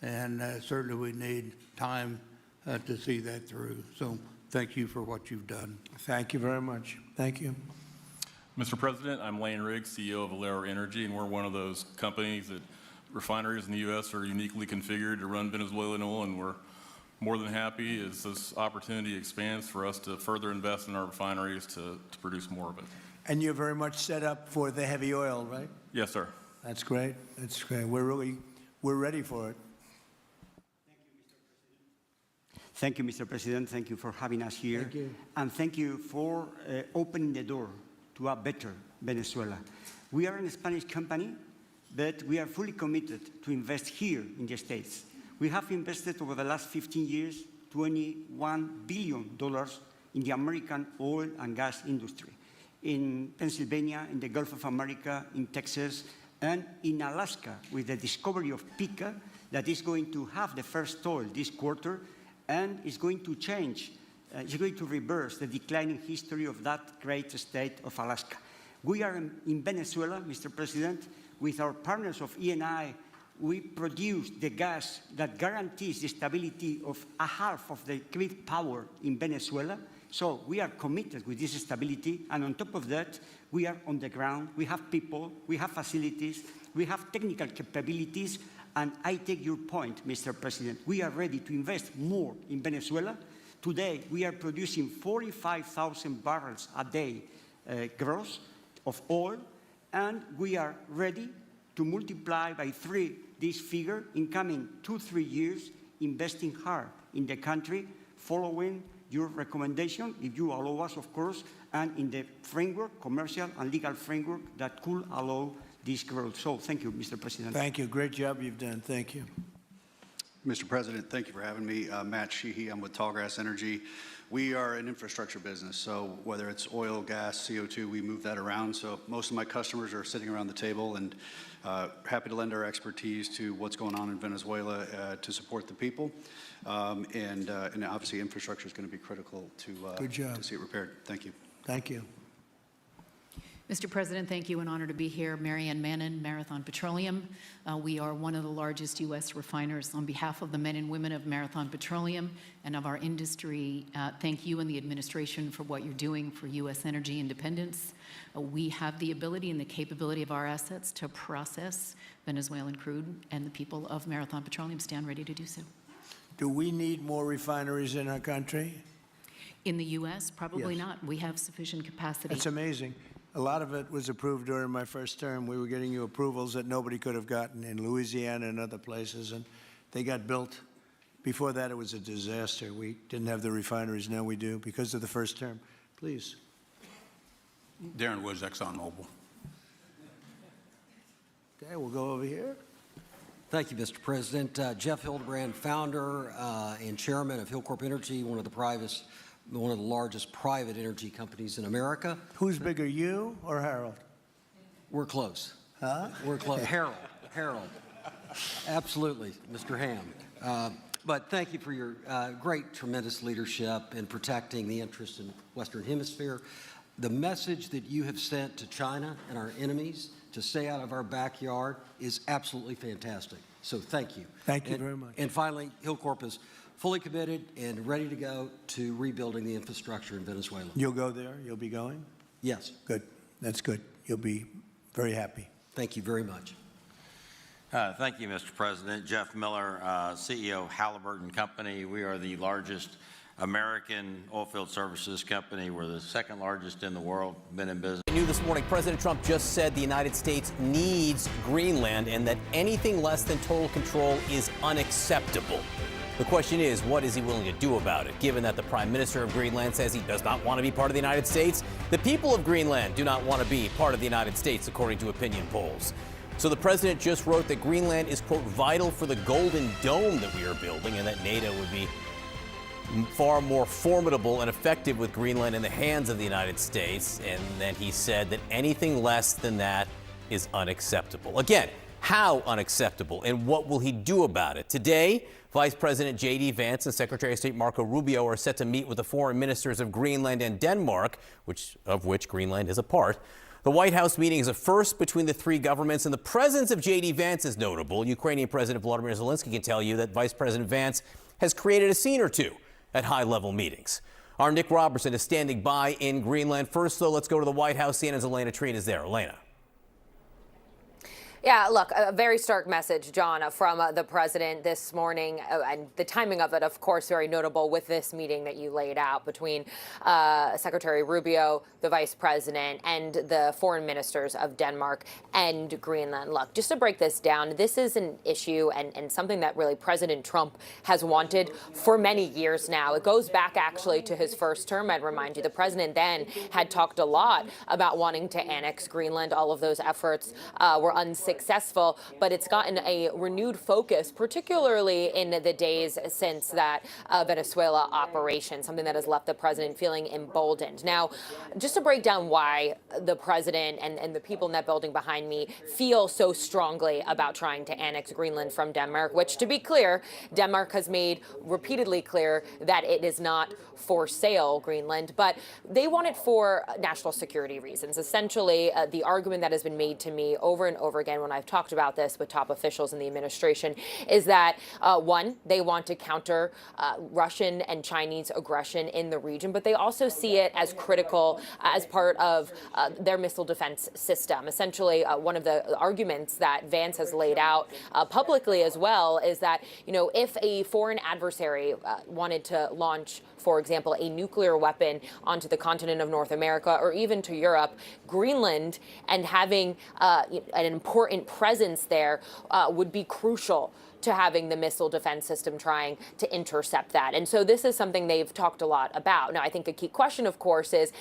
S5: And certainly we need time to see that through. So thank you for what you've done.
S2: Thank you very much. Thank you.
S6: Mr. President, I'm Lane Riggs, CEO of Valero Energy, and we're one of those companies that refineries in the U.S. are uniquely configured to run Venezuelan oil, and we're more than happy as this opportunity expands for us to further invest in our refineries to produce more of it.
S2: And you're very much set up for the heavy oil, right?
S6: Yes, sir.
S2: That's great. That's great. We're ready for it.
S7: Thank you, Mr. President. Thank you for having us here.
S2: Thank you.
S7: And thank you for opening the door to a better Venezuela. We are a Spanish company, but we are fully committed to invest here in the States. We have invested over the last 15 years $21 billion in the American oil and gas industry, in Pennsylvania, in the Gulf of America, in Texas, and in Alaska with the discovery of Pica that is going to have the first oil this quarter and is going to change, is going to reverse the declining history of that great state of Alaska. We are in Venezuela, Mr. President, with our partners of Eni. We produce the gas that guarantees the stability of a half of the grid power in Venezuela. So we are committed with this stability, and on top of that, we are on the ground, we have people, we have facilities, we have technical capabilities, and I take your point, Mr. President. We are ready to invest more in Venezuela. Today, we are producing 45,000 barrels a day gross of oil, and we are ready to multiply by 3 this figure in coming 2-3 years, investing hard in the country, following your recommendation, if you allow us, of course, and in the framework, commercial and legal framework that could allow this growth. So thank you, Mr. President.
S2: Thank you. Great job you've done. Thank you.
S8: Mr. President, thank you for having me. Matt Sheehy, I'm with Tallgrass Energy. We are an infrastructure business, so whether it's oil, gas, CO2, we move that around. So most of my customers are sitting around the table and happy to lend our expertise to what's going on in Venezuela to support the people. And obviously infrastructure is going to be critical to see it repaired. Thank you.
S2: Thank you.
S21: Mr. President, thank you. An honor to be here. Marianne Mannon, Marathon Petroleum. We are one of the largest U.S. refiners. On behalf of the men and women of Marathon Petroleum and of our industry, thank you and the administration for what you're doing for U.S. energy independence. We have the ability and the capability of our assets to process Venezuelan crude, and the people of Marathon Petroleum stand ready to do so.
S2: Do we need more refineries in our country?
S21: In the U.S., probably
S2: Yes.
S21: not. We have sufficient capacity.
S2: It's amazing. A lot of it was approved during my first term. We were getting you approvals that nobody could have gotten in Louisiana and other places, and they got built. Before that, it was a disaster. We didn't have the refineries. Now we do because of the first term. Please.
S1: Darren Woods, ExxonMobil.
S2: Okay, we'll go over here.
S27: Thank you, Mr. President. Jeff Hildebrand, founder and chairman of Hillcorp Energy, one of the largest private energy companies in America.
S2: Who's bigger, you or Harold?
S27: We're close.
S2: Huh?
S27: We're close. Harold. Absolutely, Mr. Ham. But thank you for your great, tremendous leadership in protecting the interests in the Western Hemisphere. The message that you have sent to China and our enemies to stay out of our backyard is absolutely fantastic. So thank you.
S2: Thank you very much.
S27: And finally, Hillcorp is fully committed and ready to go to rebuilding the infrastructure in Venezuela.
S2: You'll go there? You'll be going?
S27: Yes.
S2: Good. That's good. You'll be very happy.
S27: Thank you very much.
S28: Thank you, Mr. President. Jeff Miller, CEO of Halliburton Company. We are the largest American oilfield services company. We're the second largest in the world, been in business.
S9: New this morning, President Trump just said the United States needs Greenland and that anything less than total control is unacceptable. The question is, what is he willing to do about it? Given that the Prime Minister of Greenland says he does not want to be part of the United States, the people of Greenland do not want to be part of the United States, according to opinion polls. So the president just wrote that Greenland is, quote, vital for the Golden Dome that we are building, and that NATO would be far more formidable and effective with Greenland in the hands of the United States. And then he said that anything less than that is unacceptable. Again, how unacceptable, and what will he do about it? Today, Vice President J.D. Vance and Secretary of State Marco Rubio are set to meet with the foreign ministers of Greenland and Denmark, of which Greenland is a part. The White House meeting is a first between the three governments, and the presence of J.D. Vance is notable. Ukrainian President Volodymyr Zelensky can tell you that Vice President Vance has created a scene or two at high-level meetings. Our Nick Robertson is standing by in Greenland. First, though, let's go to the White House. CNN's Elena Trina is there. Elena.
S11: Yeah, look, a very stark message, John, from the president this morning. And the timing of it, of course, very notable with this meeting that you laid out between Secretary Rubio, the vice president, and the foreign ministers of Denmark and Greenland. Look, just to break this down, this is an issue and something that really President Trump has wanted for many years now. It goes back actually to his first term. I'd remind you, the president then had talked a lot about wanting to annex Greenland. All of those efforts were unsuccessful, but it's gotten a renewed focus, particularly in the days since that Venezuela operation, something that has left the president feeling emboldened. Now, just to break down why the president and the people in that building behind me feel so strongly about trying to annex Greenland from Denmark, which, to be clear, Denmark has made repeatedly clear that it is not for sale, Greenland, but they want it for national security reasons. Essentially, the argument that has been made to me over and over again when I've talked about this with top officials in the administration is that, one, they want to counter Russian and Chinese aggression in the region, but they also see it as critical as part of their missile defense system. Essentially, one of the arguments that Vance has laid out publicly as well is that, if a foreign adversary wanted to launch, for example, a nuclear weapon onto the continent of North America or even to Europe, Greenland and having an important presence there would be crucial to having the missile defense system trying to intercept that. And so this is something they've talked a lot about. Now, I think a key question, of course, is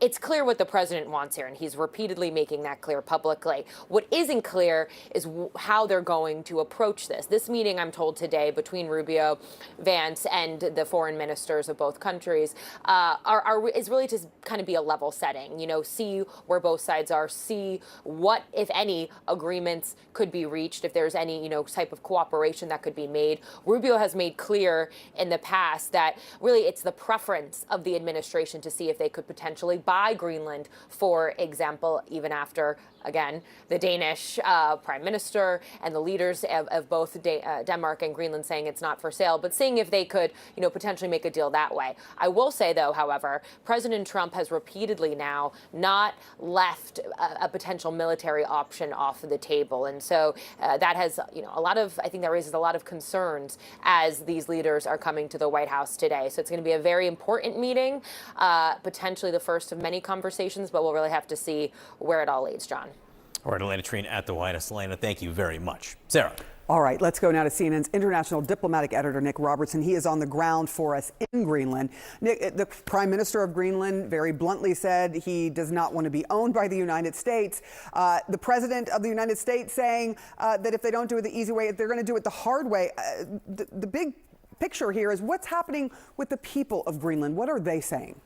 S11: it's clear what the president wants here, and he's repeatedly making that clear publicly. What isn't clear is how they're going to approach this. This meeting, I'm told today, between Rubio, Vance, and the foreign ministers of both countries is really to kind of be a level setting, see where both sides are, see what, if any, agreements could be reached, if there's any, type of cooperation that could be made. Rubio has made clear in the past that really it's the preference of the administration to see if they could potentially buy Greenland, for example, even after, again, the Danish prime minister and the leaders of both Denmark and Greenland saying it's not for sale, but seeing if they could, potentially make a deal that way. I will say, though, however, President Trump has repeatedly now not left a potential military option off the table. And so that has, I think that raises a lot of concerns as these leaders are coming to the White House today. So it's going to be a very important meeting, potentially the first of many conversations, but we'll really have to see where it all leads, John.
S9: All right, Elena Trina at the White House. Elena, thank you very much. Sarah.
S12: All right, let's go now to CNN's international diplomatic editor, Nick Robertson. He is on the ground for us in Greenland. Nick, the Prime Minister of Greenland very bluntly said he does not want to be owned by the United States. The President of the United States saying that if they don't do it the easy way, they're going to do it the hard way. The big picture here is what's happening with the people of Greenland. What are they saying?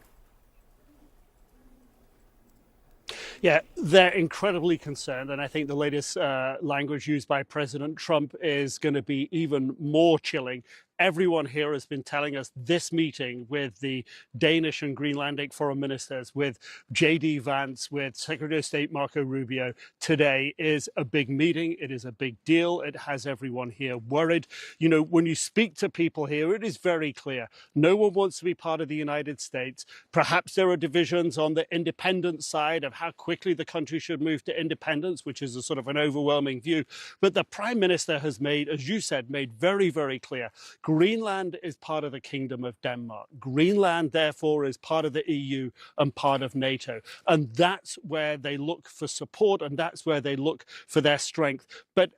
S13: Yeah, they're incredibly concerned, and I think the latest language used by President Trump is going to be even more chilling. Everyone here has been telling us this meeting with the Danish and Greenlandic foreign ministers, with J.D. Vance, with Secretary of State Marco Rubio today is a big meeting. It is a big deal. It has everyone here worried. When you speak to people here, it is very clear. No one wants to be part of the United States. Perhaps there are divisions on the independence side of how quickly the country should move to independence, which is a sort of an overwhelming view. But the Prime Minister has made, as you said, very, very clear, Greenland is part of the Kingdom of Denmark. Greenland, therefore, is part of the EU and part of NATO. And that's where they look for support, and that's where they look for their strength. But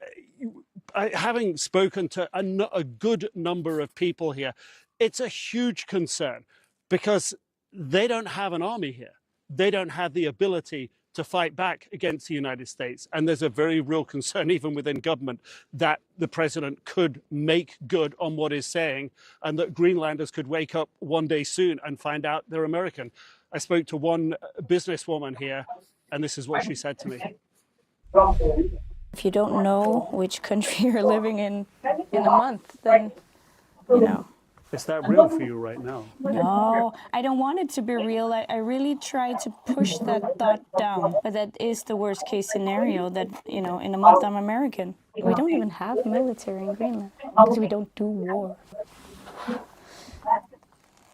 S13: having spoken to a good number of people here, it's a huge concern because they don't have an army here. They don't have the ability to fight back against the United States. And there's a very real concern, even within government, that the president could make good on what he's saying and that Greenlanders could wake up one day soon and find out they're American. I spoke to one businesswoman here, and this is what she said to me.
S10: If you don't know which country you're living in a month, then, you know.
S13: Is that real for you right now?
S10: No, I don't want it to be real. I really try to push that thought down. But that is the worst case scenario that, you know, in a month I'm American. We don't even have military in Greenland because we don't do war.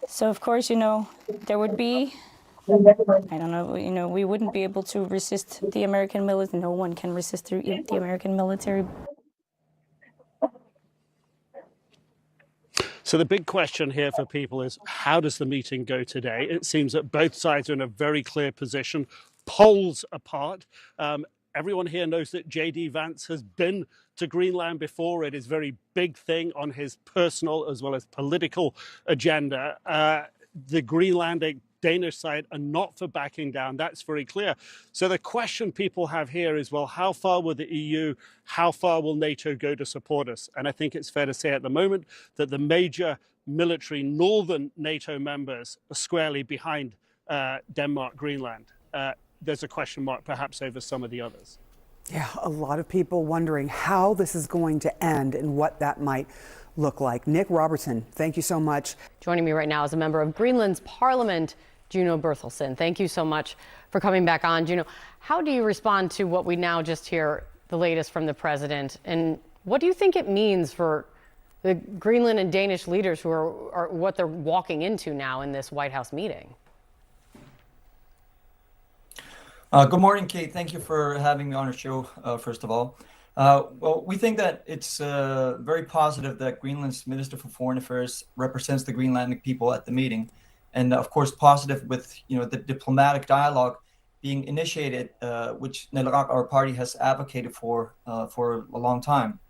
S10: So, of course, you know, there would be, I don't know, you know, we wouldn't be able to resist the American military. No one can resist the American military.
S13: So the big question here for people is, how does the meeting go today? It seems that both sides are in a very clear position, poles apart. Everyone here knows that J.D. Vance has been to Greenland before. It is a very big thing on his personal as well as political agenda. The Greenlandic Danish side are not for backing down. That's very clear. So the question people have here is, well, how far will the EU, how far will NATO go to support us? And I think it's fair to say at the moment that the major military northern NATO members are squarely behind Denmark, Greenland. There's a question mark perhaps over some of the others.
S12: Yeah, a lot of people wondering how this is going to end and what that might look like. Nick Robertson, thank you so much.
S14: Joining me right now is a member of Greenland's parliament, Juno Berthelsen. Thank you so much for coming back on. Juno, how do you respond to what we now just hear, the latest from the president? And what do you think it means for the Greenland and Danish leaders who are what they're walking into now in this White House meeting?
S15: Good morning, Kate. Thank you for having me on our show, first of all. Well, we think that it's very positive that Greenland's Minister for Foreign Affairs represents the Greenlandic people at the meeting. And of course, positive with, you know, the diplomatic dialogue being initiated, which Nelarak, our party, has advocated for a long time.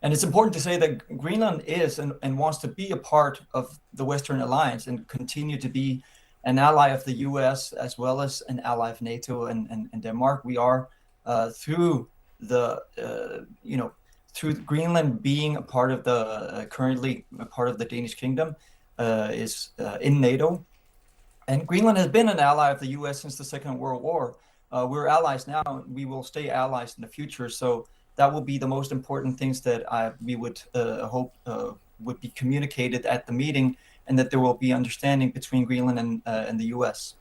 S15: And it's important to say that Greenland is and wants to be a part of the Western Alliance and continue to be an ally of the U.S. as well as an ally of NATO and Denmark. We are through the through Greenland being a part of the currently a part of the Danish kingdom is in NATO, and Greenland has been an ally of the U.S. since the Second World War. We're allies now, and we will stay allies in the future. So that will be the most important things that we would hope would be communicated at the meeting, and that there will be understanding between Greenland and the U.S.